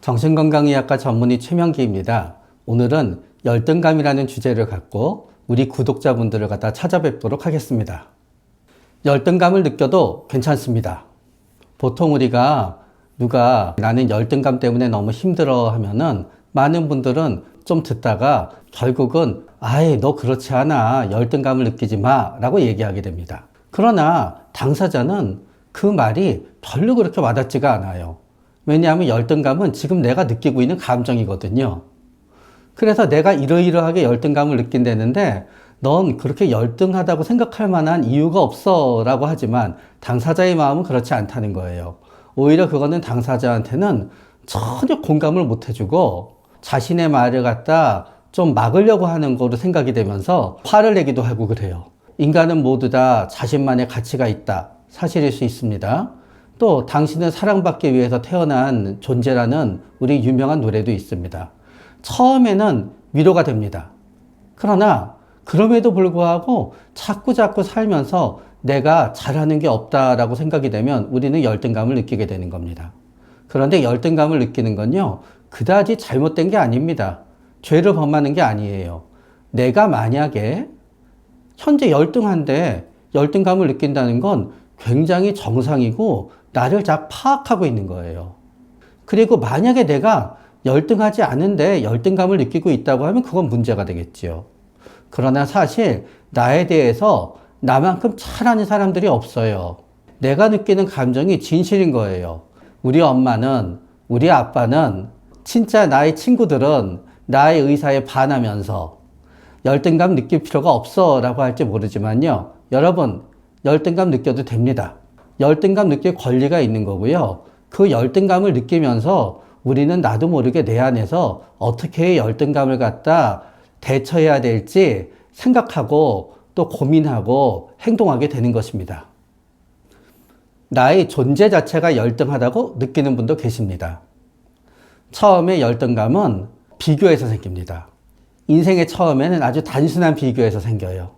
정신건강의학과 전문의 최명기입니다. 오늘은 열등감이라는 주제를 갖고 우리 구독자분들을 갖다 찾아뵙도록 하겠습니다. 열등감을 느껴도 괜찮습니다. 보통 우리가 누가 나는 열등감 때문에 너무 힘들어 하면은 많은 분들은 좀 듣다가 결국은 아이 너 그렇지 않아 열등감을 느끼지 마 라고 얘기하게 됩니다. 그러나 당사자는 그 말이 별로 그렇게 와닿지가 않아요. 왜냐하면 열등감은 지금 내가 느끼고 있는 감정이거든요. 그래서 내가 이러이러하게 열등감을 느낀다는데 넌 그렇게 열등하다고 생각할 만한 이유가 없어 라고 하지만 당사자의 마음은 그렇지 않다는 거예요. 오히려 그거는 당사자한테는 전혀 공감을 못 해주고 자신의 말을 갖다 좀 막으려고 하는 거로 생각이 되면서 화를 내기도 하고 그래요. 인간은 모두 다 자신만의 가치가 있다. 사실일 수 있습니다. 또 당신은 사랑받기 위해서 태어난 존재라는 우리 유명한 노래도 있습니다. 처음에는 위로가 됩니다. 그러나 그럼에도 불구하고 자꾸 살면서 내가 잘하는 게 없다라고 생각이 되면 우리는 열등감을 느끼게 되는 겁니다. 그런데 열등감을 느끼는 건요, 그다지 잘못된 게 아닙니다. 죄를 범하는 게 아니에요. 내가 만약에 현재 열등한데 열등감을 느낀다는 건 굉장히 정상이고 나를 잘 파악하고 있는 거예요. 그리고 만약에 내가 열등하지 않은데 열등감을 느끼고 있다고 하면 그건 문제가 되겠지요. 그러나 사실 나에 대해서 나만큼 잘 아는 사람들이 없어요. 내가 느끼는 감정이 진실인 거예요. 우리 엄마는, 우리 아빠는, 진짜 나의 친구들은 나의 의사에 반하면서 열등감 느낄 필요가 없어 라고 할지 모르지만요. 여러분, 열등감 느껴도 됩니다. 열등감 느낄 권리가 있는 거고요. 그 열등감을 느끼면서 우리는 나도 모르게 내 안에서 어떻게 열등감을 갖다 대처해야 될지 생각하고 또 고민하고 행동하게 되는 것입니다. 나의 존재 자체가 열등하다고 느끼는 분도 계십니다. 처음에 열등감은 비교에서 생깁니다. 인생의 처음에는 아주 단순한 비교에서 생겨요.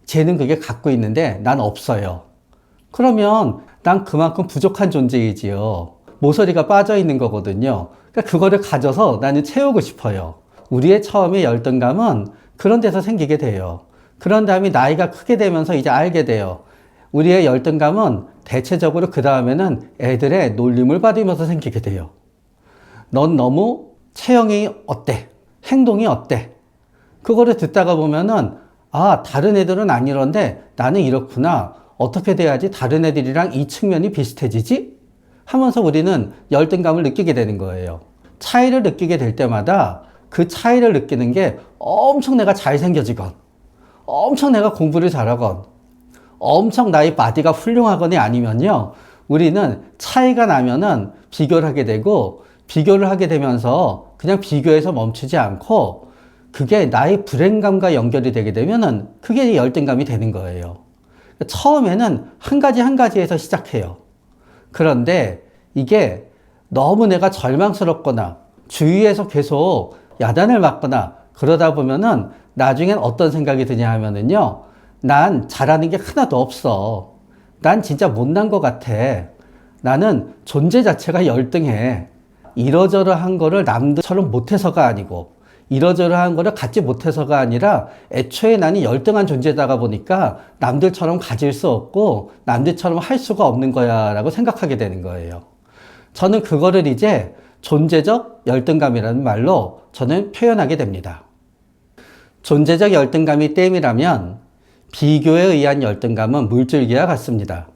쟤는 그게 갖고 있는데 난 없어요. 그러면 난 그만큼 부족한 존재이지요. 모서리가 빠져 있는 거거든요. 그러니까 그거를 가져서 나는 채우고 싶어요. 우리의 처음의 열등감은 그런 데서 생기게 돼요. 그런 다음에 나이가 크게 되면서 이제 알게 돼요. 우리의 열등감은 대체적으로 그 다음에는 애들의 놀림을 받으면서 생기게 돼요. 넌 너무 체형이 어때? 행동이 어때? 그거를 듣다가 보면은 아, 다른 애들은 안 이런데 나는 이렇구나. 어떻게 돼야지 다른 애들이랑 이 측면이 비슷해지지? 하면서 우리는 열등감을 느끼게 되는 거예요. 차이를 느끼게 될 때마다 그 차이를 느끼는 게 엄청 내가 잘생겨지건, 엄청 내가 공부를 잘하건, 엄청 나의 바디가 훌륭하거나 아니면요. 우리는 차이가 나면은 비교를 하게 되고, 비교를 하게 되면서 그냥 비교해서 멈추지 않고 그게 나의 불행감과 연결이 되게 되면은 그게 열등감이 되는 거예요. 처음에는 한 가지에서 시작해요. 그런데 이게 너무 내가 절망스럽거나 주위에서 계속 야단을 맞거나 그러다 보면은 나중엔 어떤 생각이 드냐 하면은요. 난 잘하는 게 하나도 없어. 난 진짜 못난 것 같아. 나는 존재 자체가 열등해. 이러저러한 거를 남들처럼 못해서가 아니고 이러저러한 거를 갖지 못해서가 아니라 애초에 나는 열등한 존재다가 보니까 남들처럼 가질 수 없고 남들처럼 할 수가 없는 거야 라고 생각하게 되는 거예요. 저는 그거를 이제 존재적 열등감이라는 말로 저는 표현하게 됩니다. 존재적 열등감이 댐이라면 비교에 의한 열등감은 물줄기와 같습니다.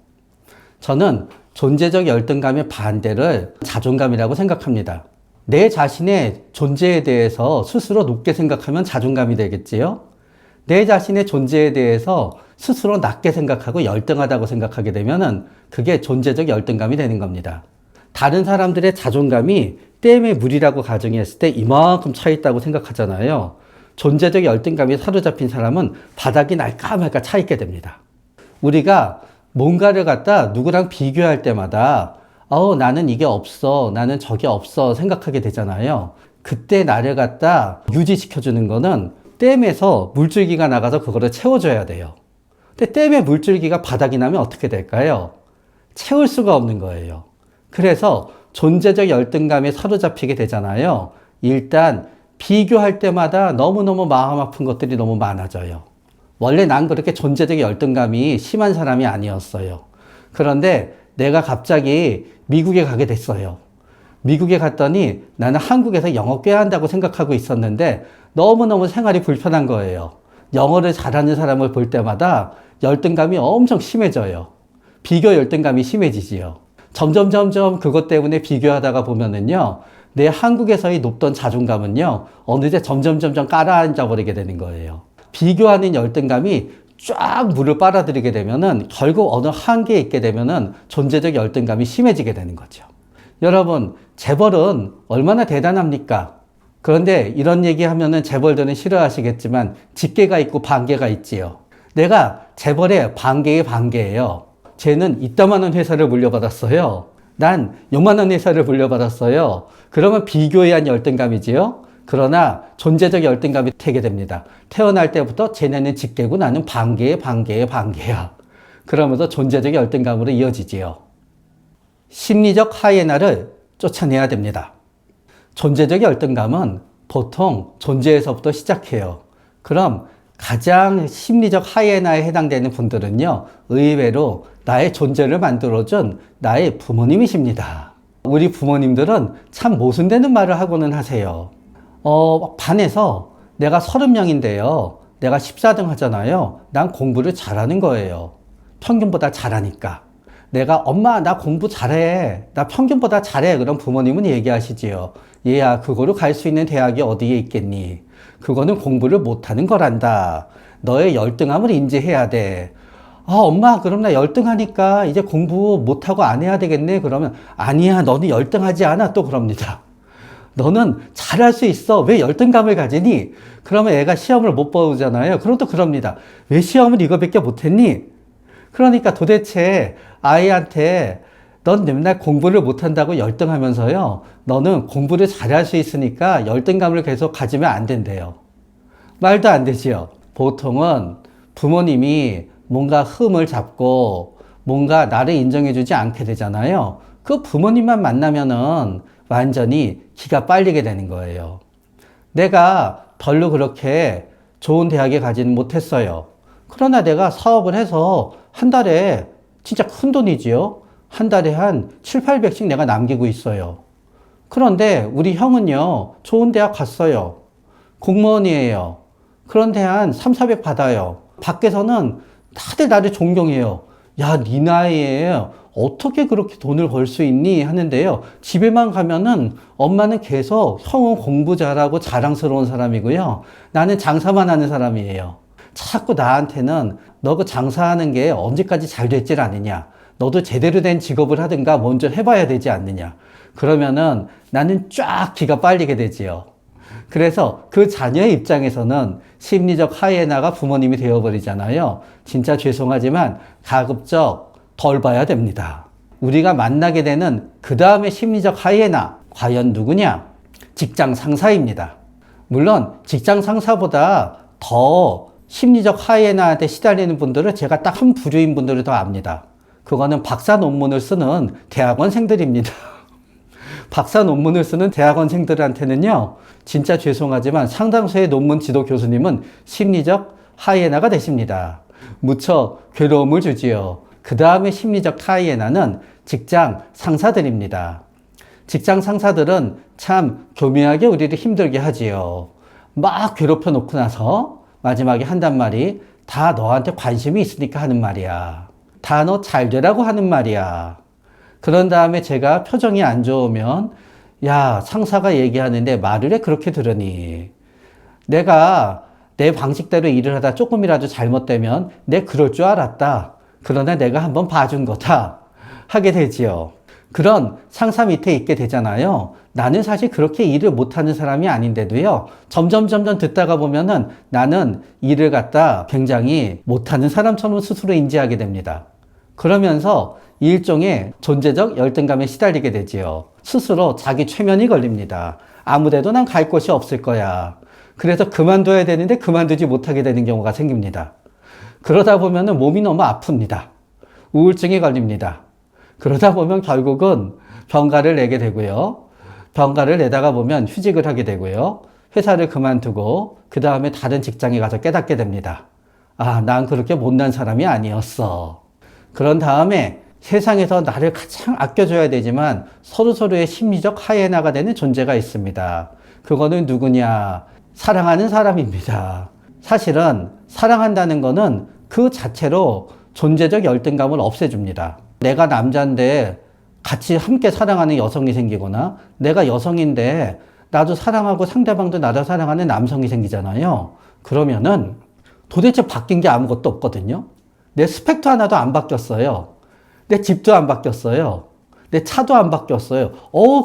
저는 존재적 열등감의 반대를 자존감이라고 생각합니다. 내 자신의 존재에 대해서 스스로 높게 생각하면 자존감이 되겠지요? 내 자신의 존재에 대해서 스스로 낮게 생각하고 열등하다고 생각하게 되면은 그게 존재적 열등감이 되는 겁니다. 다른 사람들의 자존감이 댐의 물이라고 가정했을 때 이만큼 차 있다고 생각하잖아요. 존재적 열등감이 사로잡힌 사람은 바닥이 날까 말까 차 있게 됩니다. 우리가 뭔가를 갖다 누구랑 비교할 때마다 나는 이게 없어, 나는 저게 없어 생각하게 되잖아요. 그때 나를 갖다 유지시켜주는 거는 댐에서 물줄기가 나가서 그거를 채워줘야 돼요. 근데 댐의 물줄기가 바닥이 나면 어떻게 될까요? 채울 수가 없는 거예요. 그래서 존재적 열등감에 사로잡히게 되잖아요. 일단 비교할 때마다 너무너무 마음 아픈 것들이 너무 많아져요. 원래 난 그렇게 존재적 열등감이 심한 사람이 아니었어요. 그런데 내가 갑자기 미국에 가게 됐어요. 미국에 갔더니 나는 한국에서 영어 꽤 한다고 생각하고 있었는데 너무너무 생활이 불편한 거예요. 영어를 잘하는 사람을 볼 때마다 열등감이 엄청 심해져요. 비교 열등감이 심해지지요. 점점 그것 때문에 비교하다가 보면은요, 내 한국에서의 높던 자존감은요, 어느새 점점 깔아앉아 버리게 되는 거예요. 비교하는 열등감이 쫙 물을 빨아들이게 되면은 결국 어느 한계에 있게 되면은 존재적 열등감이 심해지게 되는 거죠. 여러분, 재벌은 얼마나 대단합니까? 그런데 이런 얘기 하면은 재벌들은 싫어하시겠지만 직계가 있고 반계가 있지요. 내가 재벌의 반계의 반계예요. 쟤는 이따만한 회사를 물려받았어요. 난 요만한 회사를 물려받았어요. 그러면 비교에 한 열등감이지요. 그러나 존재적 열등감이 되게 됩니다. 태어날 때부터 쟤네는 직계고 나는 반계의 반계야. 그러면서 존재적 열등감으로 이어지지요. 심리적 하이에나를 쫓아내야 됩니다. 존재적 열등감은 보통 존재에서부터 시작해요. 그럼 가장 심리적 하이에나에 해당되는 분들은요, 의외로 나의 존재를 만들어준 나의 부모님이십니다. 우리 부모님들은 참 모순되는 말을 하고는 하세요. 반에서 내가 30명인데요. 내가 14등 하잖아요. 난 공부를 잘하는 거예요. 평균보다 잘하니까. 내가 엄마 나 공부 잘해. 나 평균보다 잘해. 그럼 부모님은 얘기하시지요. 얘야 그거로 갈 수 있는 대학이 어디에 있겠니? 그거는 공부를 못하는 거란다. 너의 열등함을 인지해야 돼. 엄마 그럼 나 열등하니까 이제 공부 못하고 안 해야 되겠네. 그러면 아니야 너는 열등하지 않아. 또 그럽니다. 너는 잘할 수 있어. 왜 열등감을 가지니? 그러면 애가 시험을 못 보잖아요. 그럼 또 그럽니다. 왜 시험을 이거밖에 못했니? 그러니까 도대체 아이한테 넌 맨날 공부를 못한다고 열등하면서요. 너는 공부를 잘할 수 있으니까 열등감을 계속 가지면 안 된대요. 말도 안 되지요. 보통은 부모님이 뭔가 흠을 잡고 뭔가 나를 인정해주지 않게 되잖아요. 그 부모님만 만나면은 완전히 기가 빨리게 되는 거예요. 내가 별로 그렇게 좋은 대학에 가지는 못했어요. 그러나 내가 사업을 해서 한 달에 진짜 큰 돈이지요. 한 달에 한 7, 800씩 내가 남기고 있어요. 그런데 우리 형은요, 좋은 대학 갔어요. 공무원이에요. 그런데 한 3, 400 받아요. 밖에서는 다들 나를 존경해요. 야, 네 나이에 어떻게 그렇게 돈을 벌 수 있니? 하는데요. 집에만 가면은 엄마는 계속 형은 공부 잘하고 자랑스러운 사람이고요. 나는 장사만 하는 사람이에요. 자꾸 나한테는 너 그 장사하는 게 언제까지 잘 될지 아느냐. 너도 제대로 된 직업을 하든가 먼저 해봐야 되지 않느냐. 그러면은 나는 쫙 기가 빨리게 되지요. 그래서 그 자녀의 입장에서는 심리적 하이에나가 부모님이 되어버리잖아요. 진짜 죄송하지만 가급적 덜 봐야 됩니다. 우리가 만나게 되는 그 다음에 심리적 하이에나, 과연 누구냐? 직장 상사입니다. 물론 직장 상사보다 더 심리적 하이에나한테 시달리는 분들은 제가 딱 한 부류인 분들을 더 압니다. 그거는 박사 논문을 쓰는 대학원생들입니다. 박사 논문을 쓰는 대학원생들한테는요, 진짜 죄송하지만 상당수의 논문 지도 교수님은 심리적 하이에나가 되십니다. 무척 괴로움을 주지요. 그 다음에 심리적 하이에나는 직장 상사들입니다. 직장 상사들은 참 교묘하게 우리를 힘들게 하지요. 막 괴롭혀 놓고 나서 마지막에 한단 말이 다 너한테 관심이 있으니까 하는 말이야. 다 너 잘 되라고 하는 말이야. 그런 다음에 제가 표정이 안 좋으면 야, 상사가 얘기하는데 말을 해 그렇게 들으니. 내가 내 방식대로 일을 하다 조금이라도 잘못되면 내 그럴 줄 알았다. 그러나 내가 한번 봐준 거다. 하게 되지요. 그런 상사 밑에 있게 되잖아요. 나는 사실 그렇게 일을 못하는 사람이 아닌데도요. 점점 듣다가 보면은 나는 일을 갖다 굉장히 못하는 사람처럼 스스로 인지하게 됩니다. 그러면서 일종의 존재적 열등감에 시달리게 되지요. 스스로 자기 최면이 걸립니다. 아무데도 난 갈 곳이 없을 거야. 그래서 그만둬야 되는데 그만두지 못하게 되는 경우가 생깁니다. 그러다 보면은 몸이 너무 아픕니다. 우울증이 걸립니다. 그러다 보면 결국은 병가를 내게 되고요. 병가를 내다가 보면 휴직을 하게 되고요. 회사를 그만두고 그 다음에 다른 직장에 가서 깨닫게 됩니다. 아, 난 그렇게 못난 사람이 아니었어. 그런 다음에 세상에서 나를 가장 아껴줘야 되지만 서로서로의 심리적 하이에나가 되는 존재가 있습니다. 그거는 누구냐? 사랑하는 사람입니다. 사실은 사랑한다는 거는 그 자체로 존재적 열등감을 없애줍니다. 내가 남자인데 같이 함께 사랑하는 여성이 생기거나 내가 여성인데 나도 사랑하고 상대방도 나를 사랑하는 남성이 생기잖아요. 그러면은 도대체 바뀐 게 아무것도 없거든요. 내 스펙도 하나도 안 바뀌었어요. 내 집도 안 바뀌었어요. 내 차도 안 바뀌었어요.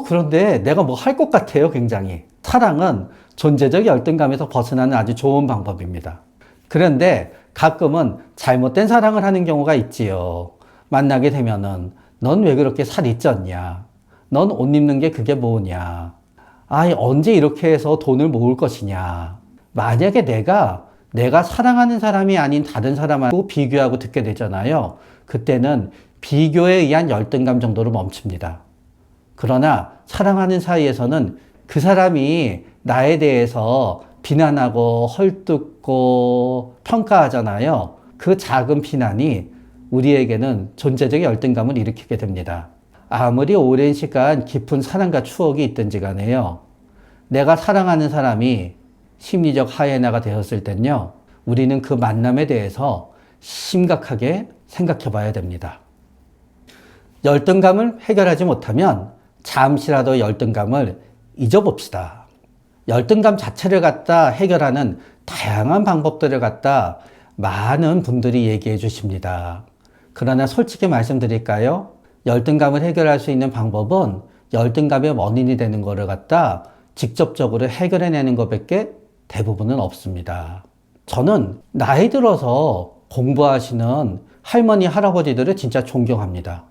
그런데 내가 뭐 할 것 같아요, 굉장히. 사랑은 존재적 열등감에서 벗어나는 아주 좋은 방법입니다. 그런데 가끔은 잘못된 사랑을 하는 경우가 있지요. 만나게 되면은 넌 왜 그렇게 살이 쪘냐? 넌 옷 입는 게 그게 뭐냐? 언제 이렇게 해서 돈을 모을 것이냐? 만약에 내가 사랑하는 사람이 아닌 다른 사람하고 비교하고 듣게 되잖아요. 그때는 비교에 의한 열등감 정도로 멈춥니다. 그러나 사랑하는 사이에서는 그 사람이 나에 대해서 비난하고 헐뜯고 평가하잖아요. 그 작은 비난이 우리에게는 존재적 열등감을 일으키게 됩니다. 아무리 오랜 시간 깊은 사랑과 추억이 있든지 간에요. 내가 사랑하는 사람이 심리적 하이에나가 되었을 땐요. 우리는 그 만남에 대해서 심각하게 생각해 봐야 됩니다. 열등감을 해결하지 못하면 잠시라도 열등감을 잊어봅시다. 열등감 자체를 갖다 해결하는 다양한 방법들을 갖다 많은 분들이 얘기해 주십니다. 그러나 솔직히 말씀드릴까요? 열등감을 해결할 수 있는 방법은 열등감의 원인이 되는 것을 갖다 직접적으로 해결해내는 것밖에 대부분은 없습니다. 저는 나이 들어서 공부하시는 할머니, 할아버지들을 진짜 존경합니다.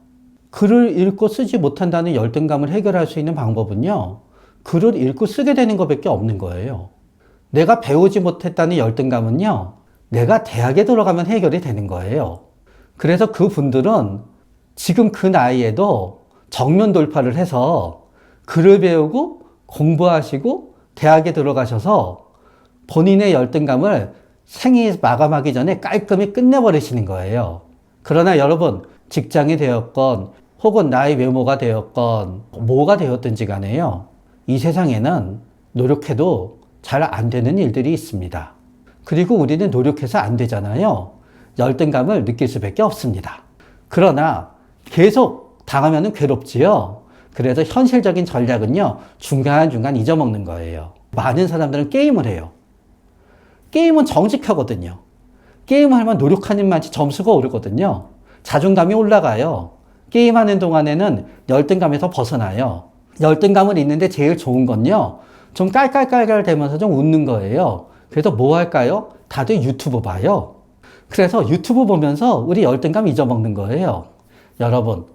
글을 읽고 쓰지 못한다는 열등감을 해결할 수 있는 방법은요. 글을 읽고 쓰게 되는 것밖에 없는 거예요. 내가 배우지 못했다는 열등감은요. 내가 대학에 들어가면 해결이 되는 거예요. 그래서 그분들은 지금 그 나이에도 정면 돌파를 해서 글을 배우고 공부하시고 대학에 들어가셔서 본인의 열등감을 생이 마감하기 전에 깔끔히 끝내버리시는 거예요. 그러나 여러분, 직장이 되었건 혹은 나의 외모가 되었건 뭐가 되었든지 간에요. 이 세상에는 노력해도 잘 안 되는 일들이 있습니다. 그리고 우리는 노력해서 안 되잖아요. 열등감을 느낄 수밖에 없습니다. 그러나 계속 당하면 괴롭지요. 그래서 현실적인 전략은요. 중간중간 잊어먹는 거예요. 많은 사람들은 게임을 해요. 게임은 정직하거든요. 게임을 하면 노력하는 만치 점수가 오르거든요. 자존감이 올라가요. 게임하는 동안에는 열등감에서 벗어나요. 열등감을 잊는데 제일 좋은 건요. 좀 깔깔깔깔 대면서 좀 웃는 거예요. 그래서 뭐 할까요? 다들 유튜브 봐요. 그래서 유튜브 보면서 우리 열등감 잊어먹는 거예요. 여러분,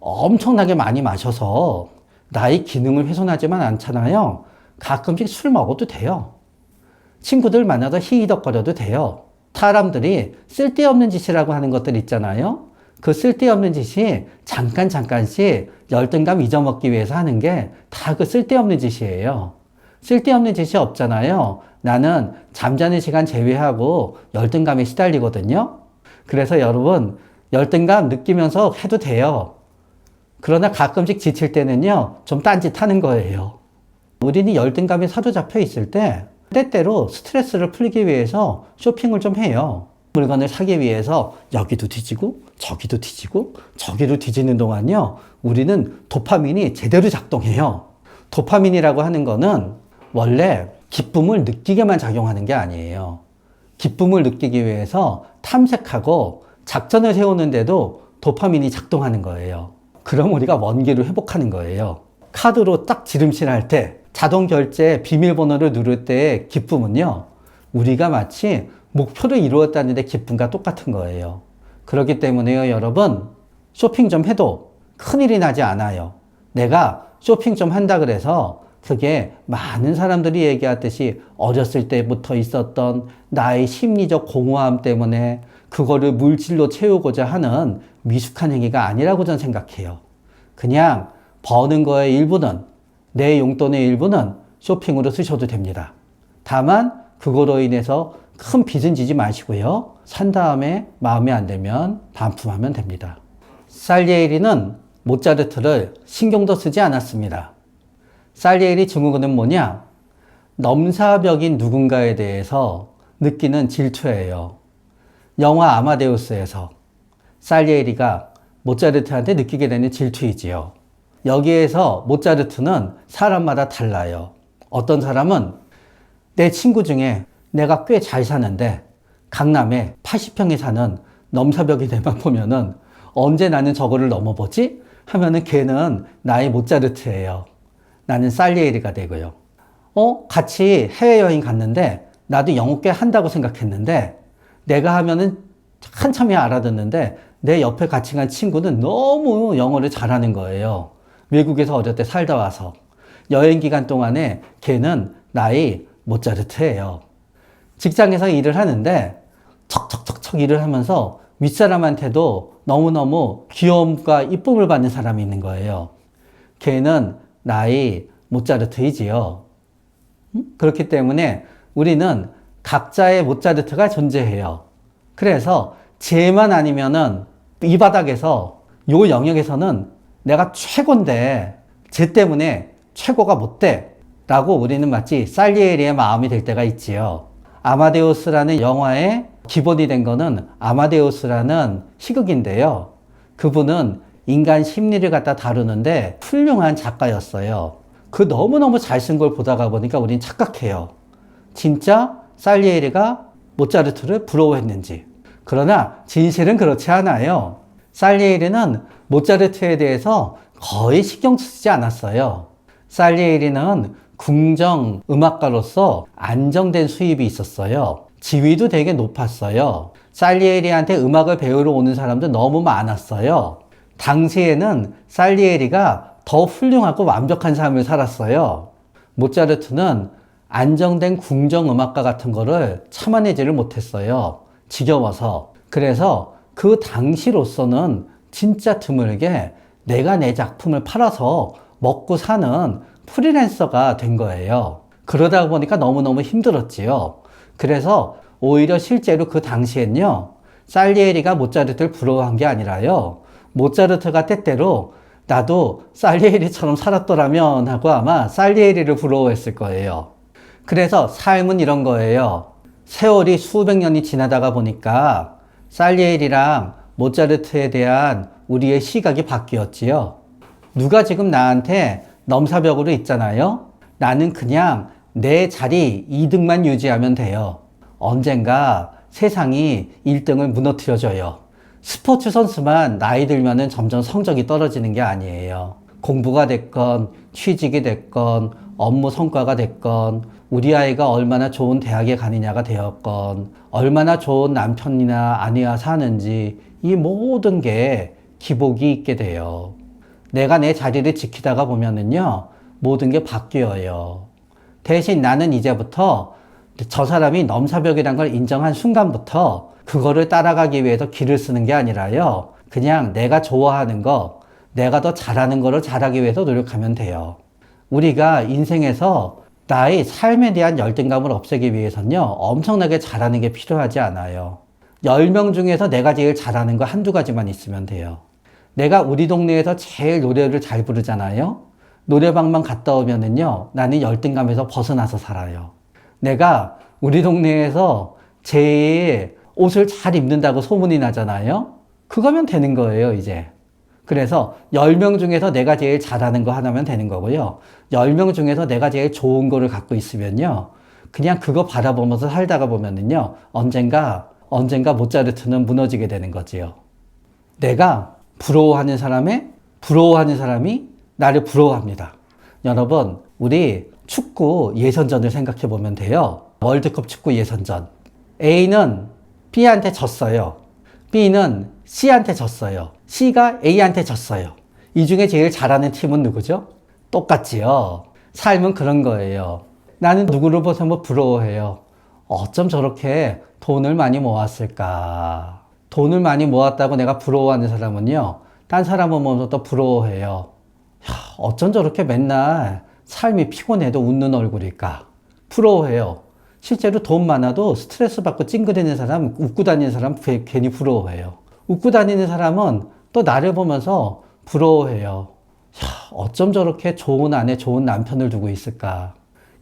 엄청나게 많이 마셔서 나의 기능을 훼손하지만 않잖아요. 가끔씩 술 먹어도 돼요. 친구들 만나서 히히덕거려도 돼요. 사람들이 쓸데없는 짓이라고 하는 것들 있잖아요. 그 쓸데없는 짓이 잠깐씩 열등감 잊어먹기 위해서 하는 게 다 그 쓸데없는 짓이에요. 쓸데없는 짓이 없잖아요. 나는 잠자는 시간 제외하고 열등감에 시달리거든요. 그래서 여러분, 열등감 느끼면서 해도 돼요. 그러나 가끔씩 지칠 때는요, 좀 딴짓하는 거예요. 우리는 열등감에 사로잡혀 있을 때 때때로 스트레스를 풀기 위해서 쇼핑을 좀 해요. 물건을 사기 위해서 여기도 뒤지고 저기도 뒤지고 저기도 뒤지는 동안요. 우리는 도파민이 제대로 작동해요. 도파민이라고 하는 거는 원래 기쁨을 느끼게만 작용하는 게 아니에요. 기쁨을 느끼기 위해서 탐색하고 작전을 세우는데도 도파민이 작동하는 거예요. 그럼 우리가 원기를 회복하는 거예요. 카드로 딱 지름칠할 때 자동 결제 비밀번호를 누를 때의 기쁨은요. 우리가 마치 목표를 이루었다는 데 기쁨과 똑같은 거예요. 그렇기 때문에요, 여러분. 쇼핑 좀 해도 큰일이 나지 않아요. 내가 쇼핑 좀 한다 그래서 그게 많은 사람들이 얘기하듯이 어렸을 때부터 있었던 나의 심리적 공허함 때문에 그거를 물질로 채우고자 하는 미숙한 행위가 아니라고 저는 생각해요. 그냥 버는 거의 일부는, 내 용돈의 일부는 쇼핑으로 쓰셔도 됩니다. 다만 그거로 인해서 큰 빚은 지지 마시고요. 산 다음에 마음에 안 들면 반품하면 됩니다. 살리에리는 모차르트를 신경도 쓰지 않았습니다. 살리에리 증후군은 뭐냐? 넘사벽인 누군가에 대해서 느끼는 질투예요. 영화 아마데우스에서 살리에리가 모차르트한테 느끼게 되는 질투이지요. 여기에서 모차르트는 사람마다 달라요. 어떤 사람은 내 친구 중에 내가 꽤 잘 사는데 강남에 80평에 사는 넘사벽이 내만 보면은 언제 나는 저거를 넘어보지? 하면은 걔는 나의 모차르트예요. 나는 살리에리가 되고요. 같이 해외여행 갔는데 나도 영어 꽤 한다고 생각했는데 내가 하면은 한참에 알아듣는데 내 옆에 같이 간 친구는 너무 영어를 잘하는 거예요. 외국에서 어릴 때 살다 와서. 여행 기간 동안에 걔는 나의 모차르트예요. 직장에서 일을 하는데 척척척척 일을 하면서 윗사람한테도 너무너무 귀여움과 이쁨을 받는 사람이 있는 거예요. 걔는 나의 모차르트이지요. 그렇기 때문에 우리는 각자의 모차르트가 존재해요. 그래서 쟤만 아니면은 이 바닥에서 요 영역에서는 내가 최고인데 쟤 때문에 최고가 못 돼. 라고 우리는 마치 살리에리의 마음이 될 때가 있지요. 아마데우스라는 영화의 기본이 된 거는 아마데우스라는 희극인데요. 그분은 인간 심리를 갖다 다루는데 훌륭한 작가였어요. 그 너무너무 잘 쓴 걸 보다가 보니까 우린 착각해요. 진짜 살리에리가 모차르트를 부러워했는지. 그러나 진실은 그렇지 않아요. 살리에리는 모차르트에 대해서 거의 신경 쓰지 않았어요. 살리에리는 궁정 음악가로서 안정된 수입이 있었어요. 지위도 되게 높았어요. 살리에리한테 음악을 배우러 오는 사람도 너무 많았어요. 당시에는 살리에리가 더 훌륭하고 완벽한 삶을 살았어요. 모차르트는 안정된 궁정 음악가 같은 거를 참아내지를 못했어요. 지겨워서. 그래서 그 당시로서는 진짜 드물게 내가 내 작품을 팔아서 먹고 사는 프리랜서가 된 거예요. 그러다 보니까 너무너무 힘들었지요. 그래서 오히려 실제로 그 당시엔요, 살리에리가 모차르트를 부러워한 게 아니라요, 모차르트가 때때로 나도 살리에리처럼 살았더라면 하고 아마 살리에리를 부러워했을 거예요. 그래서 삶은 이런 거예요. 세월이 수백 년이 지나다가 보니까 살리에리랑 모차르트에 대한 우리의 시각이 바뀌었지요. 누가 지금 나한테 넘사벽으로 있잖아요. 나는 그냥 내 자리 2등만 유지하면 돼요. 언젠가 세상이 1등을 무너뜨려줘요. 스포츠 선수만 나이 들면은 점점 성적이 떨어지는 게 아니에요. 공부가 됐건, 취직이 됐건, 업무 성과가 됐건, 우리 아이가 얼마나 좋은 대학에 가느냐가 되었건, 얼마나 좋은 남편이나 아내와 사는지, 이 모든 게 기복이 있게 돼요. 내가 내 자리를 지키다가 보면은요, 모든 게 바뀌어요. 대신 나는 이제부터 저 사람이 넘사벽이란 걸 인정한 순간부터 그거를 따라가기 위해서 기를 쓰는 게 아니라요, 그냥 내가 좋아하는 거, 내가 더 잘하는 거를 잘하기 위해서 노력하면 돼요. 우리가 인생에서 나의 삶에 대한 열등감을 없애기 위해서는요, 엄청나게 잘하는 게 필요하지 않아요. 10명 중에서 내가 제일 잘하는 거 한두 가지만 있으면 돼요. 내가 우리 동네에서 제일 노래를 잘 부르잖아요. 노래방만 갔다 오면은요, 나는 열등감에서 벗어나서 살아요. 내가 우리 동네에서 제일 옷을 잘 입는다고 소문이 나잖아요. 그거면 되는 거예요, 이제. 그래서 10명 중에서 내가 제일 잘하는 거 하나면 되는 거고요. 10명 중에서 내가 제일 좋은 거를 갖고 있으면요, 그냥 그거 바라보면서 살다가 보면은요, 언젠가 모차르트는 무너지게 되는 거지요. 내가 부러워하는 사람이 나를 부러워합니다. 여러분, 우리 축구 예선전을 생각해 보면 돼요. 월드컵 축구 예선전. A는 B한테 졌어요. B는 C한테 졌어요. C가 A한테 졌어요. 이 중에 제일 잘하는 팀은 누구죠? 똑같지요. 삶은 그런 거예요. 나는 누구를 보서 뭐 부러워해요. 어쩜 저렇게 돈을 많이 모았을까? 돈을 많이 모았다고 내가 부러워하는 사람은요, 딴 사람을 보면서 또 부러워해요. 어쩜 저렇게 맨날 삶이 피곤해도 웃는 얼굴일까? 부러워해요. 실제로 돈 많아도 스트레스 받고 찡그리는 사람, 웃고 다니는 사람 괜히 부러워해요. 웃고 다니는 사람은 또 나를 보면서 부러워해요. 어쩜 저렇게 좋은 아내, 좋은 남편을 두고 있을까?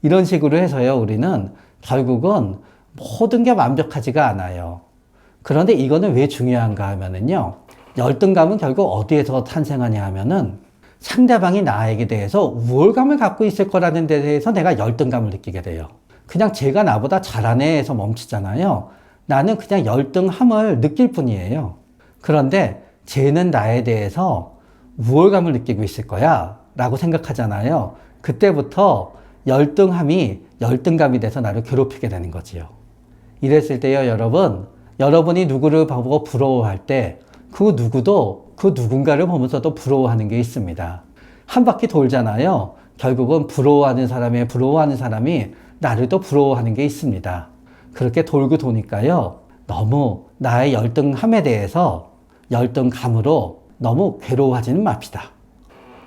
이런 식으로 해서요, 우리는 결국은 모든 게 완벽하지가 않아요. 그런데 이거는 왜 중요한가 하면은요, 열등감은 결국 어디에서 탄생하냐 하면은 상대방이 나에게 대해서 우월감을 갖고 있을 거라는 데 대해서 내가 열등감을 느끼게 돼요. 그냥 쟤가 나보다 잘하네 해서 멈추잖아요. 나는 그냥 열등함을 느낄 뿐이에요. 그런데 쟤는 나에 대해서 우월감을 느끼고 있을 거야 라고 생각하잖아요. 그때부터 열등함이 열등감이 돼서 나를 괴롭히게 되는 거지요. 이랬을 때요, 여러분이 누구를 보고 부러워할 때 그 누구도 그 누군가를 보면서도 부러워하는 게 있습니다. 한 바퀴 돌잖아요. 결국은 부러워하는 사람이 나를 또 부러워하는 게 있습니다. 그렇게 돌고 도니까요, 너무 나의 열등함에 대해서 열등감으로 너무 괴로워하지는 맙시다.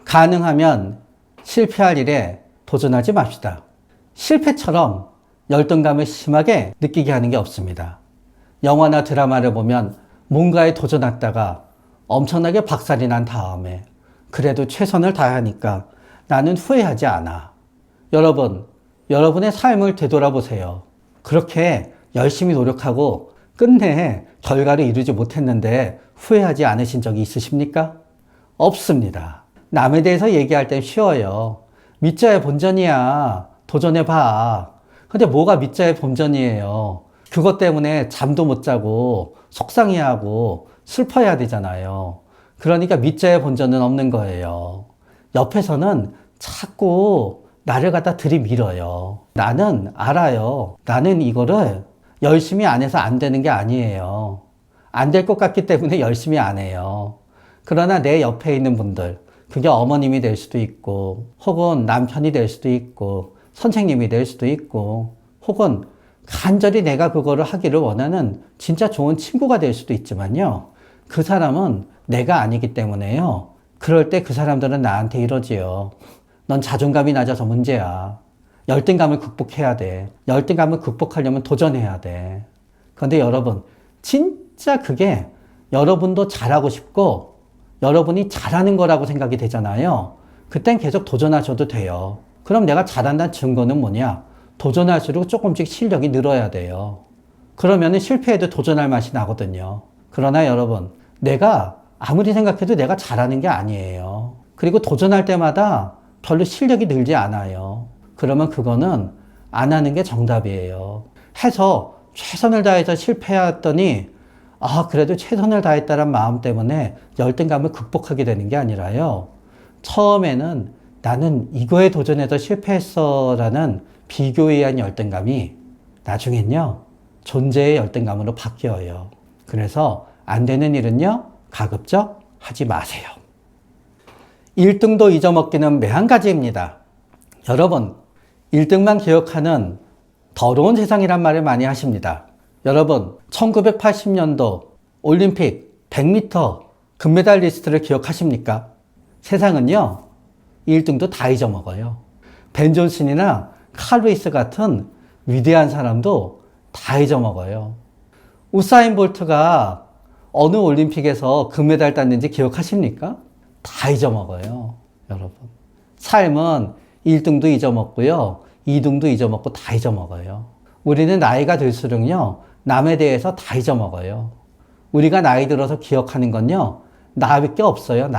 가능하면 실패할 일에 도전하지 맙시다. 실패처럼 열등감을 심하게 느끼게 하는 게 없습니다. 영화나 드라마를 보면 뭔가에 도전했다가 엄청나게 박살이 난 다음에 그래도 최선을 다하니까 나는 후회하지 않아. 여러분의 삶을 되돌아보세요. 그렇게 열심히 노력하고 끝내 결과를 이루지 못했는데 후회하지 않으신 적이 있으십니까? 없습니다. 남에 대해서 얘기할 땐 쉬워요. 믿자의 본전이야. 도전해봐. 근데 뭐가 믿자의 본전이에요? 그것 때문에 잠도 못 자고 속상해하고 슬퍼해야 되잖아요. 그러니까 믿자의 본전은 없는 거예요. 옆에서는 자꾸 나를 갖다 들이밀어요. 나는 알아요. 나는 이거를 열심히 안 해서 안 되는 게 아니에요. 안 될 것 같기 때문에 열심히 안 해요. 그러나 내 옆에 있는 분들, 그게 어머님이 될 수도 있고, 혹은 남편이 될 수도 있고, 선생님이 될 수도 있고, 혹은 간절히 내가 그거를 하기를 원하는 진짜 좋은 친구가 될 수도 있지만요. 그 사람은 내가 아니기 때문에요. 그럴 때 그 사람들은 나한테 이러지요. 넌 자존감이 낮아서 문제야. 열등감을 극복해야 돼. 열등감을 극복하려면 도전해야 돼. 그런데 여러분, 진짜 그게 여러분도 잘하고 싶고 여러분이 잘하는 거라고 생각이 되잖아요. 그땐 계속 도전하셔도 돼요. 그럼 내가 잘한다는 증거는 뭐냐? 도전할수록 조금씩 실력이 늘어야 돼요. 그러면 실패해도 도전할 맛이 나거든요. 그러나 여러분, 내가 아무리 생각해도 내가 잘하는 게 아니에요. 그리고 도전할 때마다 별로 실력이 늘지 않아요. 그러면 그거는 안 하는 게 정답이에요. 해서 최선을 다해서 실패했더니 그래도 최선을 다했다는 마음 때문에 열등감을 극복하게 되는 게 아니라요. 처음에는 나는 이거에 도전해서 실패했어 라는 비교에 의한 열등감이 나중엔요, 존재의 열등감으로 바뀌어요. 그래서 안 되는 일은요, 가급적 하지 마세요. 1등도 잊어먹기는 매한가지입니다. 여러분, 1등만 기억하는 더러운 세상이란 말을 많이 하십니다. 여러분, 1980년도 올림픽 100m 금메달리스트를 기억하십니까? 세상은요, 1등도 다 잊어먹어요. 벤 존슨이나 칼 루이스 같은 위대한 사람도 다 잊어먹어요. 우사인 볼트가 어느 올림픽에서 금메달 땄는지 기억하십니까? 다 잊어먹어요, 여러분. 삶은 1등도 잊어먹고요, 2등도 잊어먹고 다 잊어먹어요. 우리는 나이가 들수록요, 남에 대해서 다 잊어먹어요. 우리가 나이 들어서 기억하는 건요, 나밖에 없어요,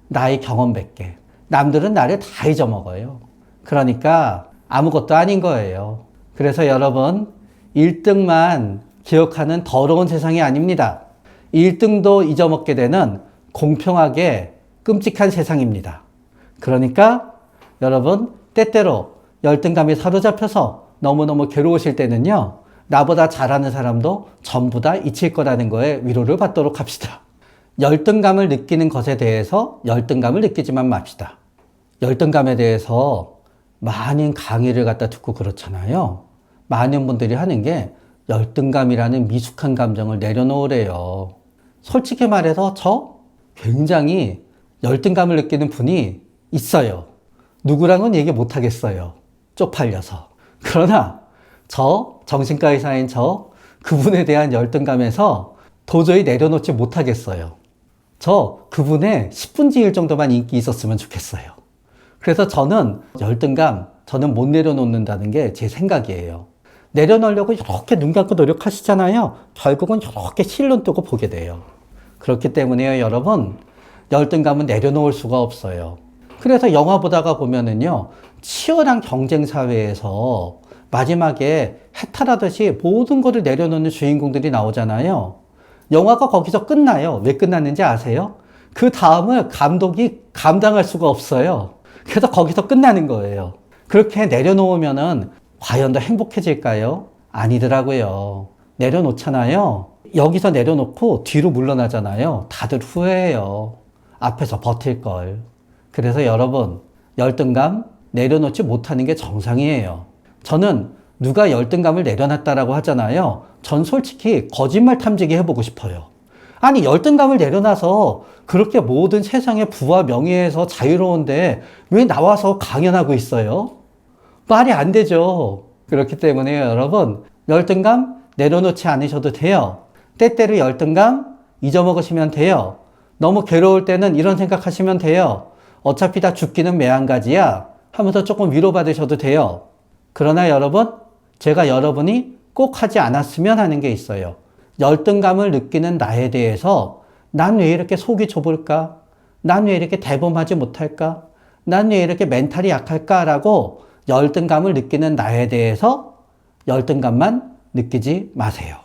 나의 경험밖에. 남들은 나를 다 잊어먹어요. 그러니까 아무것도 아닌 거예요. 그래서 여러분, 1등만 기억하는 더러운 세상이 아닙니다. 1등도 잊어먹게 되는 공평하게 끔찍한 세상입니다. 그러니까 여러분, 때때로 열등감에 사로잡혀서 너무너무 괴로우실 때는요, 나보다 잘하는 사람도 전부 다 잊힐 거라는 거에 위로를 받도록 합시다. 열등감을 느끼는 것에 대해서 열등감을 느끼지만 맙시다. 열등감에 대해서 많은 강의를 갖다 듣고 그렇잖아요. 많은 분들이 하는 게 열등감이라는 미숙한 감정을 내려놓으래요. 솔직히 말해서 저 굉장히 열등감을 느끼는 분이 있어요. 누구랑은 얘기 못 하겠어요. 쪽팔려서. 그러나 정신과 의사인 그분에 대한 열등감에서 도저히 내려놓지 못하겠어요. 그분의 10분지 1 정도만 인기 있었으면 좋겠어요. 그래서 저는 못 내려놓는다는 게 제 생각이에요. 내려놓으려고 이렇게 눈 감고 노력하시잖아요. 결국은 이렇게 실눈 뜨고 보게 돼요. 그렇기 때문에요, 여러분. 열등감은 내려놓을 수가 없어요. 그래서 영화 보다가 보면은요, 치열한 경쟁 사회에서 마지막에 해탈하듯이 모든 것을 내려놓는 주인공들이 나오잖아요. 영화가 거기서 끝나요. 왜 끝났는지 아세요? 그 다음을 감독이 감당할 수가 없어요. 그래서 거기서 끝나는 거예요. 그렇게 내려놓으면은 과연 더 행복해질까요? 아니더라고요. 내려놓잖아요. 여기서 내려놓고 뒤로 물러나잖아요. 다들 후회해요. 앞에서 버틸 걸. 그래서 여러분, 열등감 내려놓지 못하는 게 정상이에요. 저는 누가 열등감을 내려놨다라고 하잖아요. 전 솔직히 거짓말 탐지기 해보고 싶어요. 아니, 열등감을 내려놔서 그렇게 모든 세상의 부와 명예에서 자유로운데 왜 나와서 강연하고 있어요? 말이 안 되죠. 그렇기 때문에 여러분, 열등감 내려놓지 않으셔도 돼요. 때때로 열등감 잊어먹으시면 돼요. 너무 괴로울 때는 이런 생각하시면 돼요. 어차피 다 죽기는 매한가지야 하면서 조금 위로받으셔도 돼요. 그러나 여러분, 제가 여러분이 꼭 하지 않았으면 하는 게 있어요. 열등감을 느끼는 나에 대해서 난 왜 이렇게 속이 좁을까? 난 왜 이렇게 대범하지 못할까? 난 왜 이렇게 멘탈이 약할까? 라고 열등감을 느끼는 나에 대해서 열등감만 느끼지 마세요.